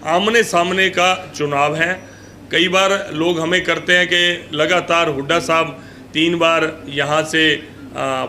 आमने सामने का चुनाव है। कई बार लोग हमें करते हैं कि लगातार हुड्डा साहब 3 बार यहाँ से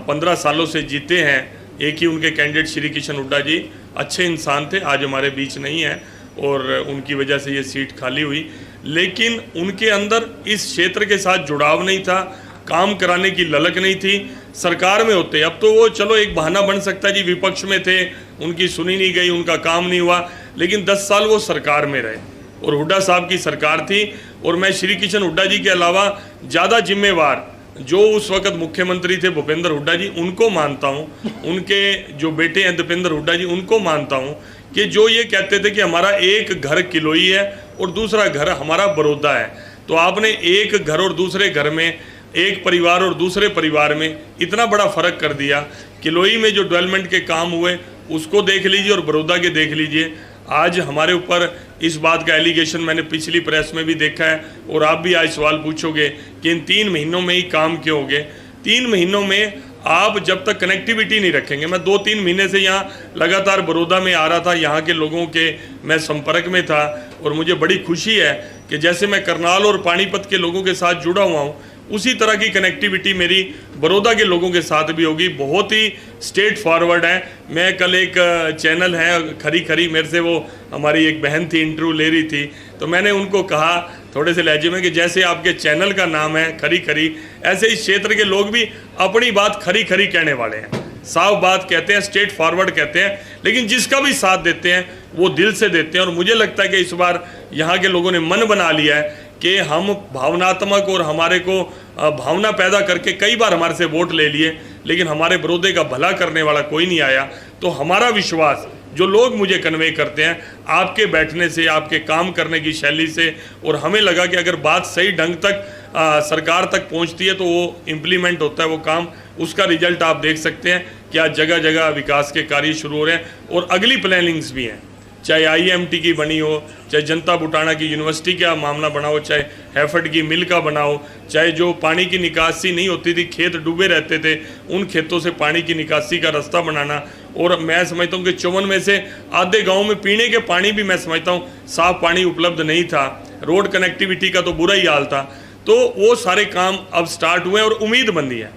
15 सालों से जीते हैं। एक ही उनके कैंडिडेट श्री किशन हुड्डा जी अच्छे इंसान थे, आज हमारे बीच नहीं है और उनकी वजह से ये सीट खाली हुई। लेकिन उनके अंदर इस क्षेत्र के साथ जुड़ाव नहीं था, काम कराने की ललक नहीं थी। सरकार में होते अब तो वो चलो एक बहाना बन सकता जी, विपक्ष में थे, उनकी सुनी नहीं गई, उनका काम नहीं हुआ, लेकिन 10 साल वो सरकार में रहे और हुड्डा साहब की सरकार थी। और मैं श्री किशन हुड्डा जी के अलावा ज़्यादा जिम्मेवार जो उस वक्त मुख्यमंत्री थे भूपेंद्र हुड्डा जी, उनको मानता हूँ। उनके जो बेटे हैं दीपेंद्र हुड्डा जी, उनको मानता हूँ कि जो ये कहते थे कि हमारा एक घर किलोई है और दूसरा घर हमारा बड़ौदा है, तो आपने एक घर और दूसरे घर में, एक परिवार और दूसरे परिवार में इतना बड़ा फ़र्क कर दिया। किलोई में जो डेवलपमेंट के काम हुए उसको देख लीजिए और बड़ौदा के देख लीजिए। आज हमारे ऊपर इस बात का एलिगेशन मैंने पिछली प्रेस में भी देखा है और आप भी आज सवाल पूछोगे कि इन 3 महीनों में ही काम क्यों हो गए। 3 महीनों में आप जब तक कनेक्टिविटी नहीं रखेंगे, मैं 2-3 महीने से यहाँ लगातार बड़ौदा में आ रहा था, यहाँ के लोगों के मैं संपर्क में था और मुझे बड़ी खुशी है कि जैसे मैं करनाल और पानीपत के लोगों के साथ जुड़ा हुआ हूँ, उसी तरह की कनेक्टिविटी मेरी बड़ौदा के लोगों के साथ भी होगी। बहुत ही स्ट्रेट फॉरवर्ड है। मैं कल एक चैनल है खरी खरी, मेरे से वो हमारी एक बहन थी, इंटरव्यू ले रही थी, तो मैंने उनको कहा थोड़े से लहजे में कि जैसे आपके चैनल का नाम है खरी खरी, ऐसे इस क्षेत्र के लोग भी अपनी बात खरी खरी कहने वाले हैं, साफ बात कहते हैं, स्ट्रेट फॉरवर्ड कहते हैं, लेकिन जिसका भी साथ देते हैं वो दिल से देते हैं। और मुझे लगता है कि इस बार यहाँ के लोगों ने मन बना लिया है कि हम भावनात्मक और हमारे को भावना पैदा करके कई बार हमारे से वोट ले लिए, लेकिन हमारे बड़ौदे का भला करने वाला कोई नहीं आया। तो हमारा विश्वास जो लोग मुझे कन्वे करते हैं आपके बैठने से, आपके काम करने की शैली से, और हमें लगा कि अगर बात सही ढंग तक सरकार तक पहुंचती है तो वो इम्प्लीमेंट होता है वो काम। उसका रिजल्ट आप देख सकते हैं कि आज जगह जगह विकास के कार्य शुरू हो रहे हैं और अगली प्लानिंग्स भी हैं, चाहे आईएमटी की बनी हो, चाहे जनता बुटाना की यूनिवर्सिटी का मामला बना हो, चाहे हैफर्ड की मिल का बना हो, चाहे जो पानी की निकासी नहीं होती थी, खेत डूबे रहते थे, उन खेतों से पानी की निकासी का रास्ता बनाना। और मैं समझता हूँ कि 54 में से आधे गाँव में पीने के पानी भी मैं समझता हूँ साफ पानी उपलब्ध नहीं था, रोड कनेक्टिविटी का तो बुरा ही हाल था। तो वो सारे काम अब स्टार्ट हुए और उम्मीद बंदी है,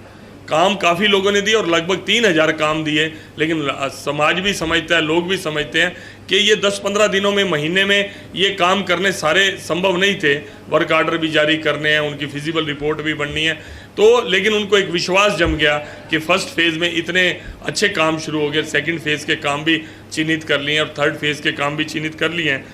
काम काफ़ी लोगों ने दिए और लगभग 3000 काम दिए। लेकिन समाज भी समझता है, लोग भी समझते हैं कि ये 10-15 दिनों में, महीने में ये काम करने सारे संभव नहीं थे। वर्क आर्डर भी जारी करने हैं, उनकी फिजिबल रिपोर्ट भी बननी है, तो लेकिन उनको एक विश्वास जम गया कि फर्स्ट फेज़ में इतने अच्छे काम शुरू हो गए, सेकंड फेज़ के काम भी चिन्हित कर लिए और थर्ड फेज़ के काम भी चिन्हित कर लिए हैं।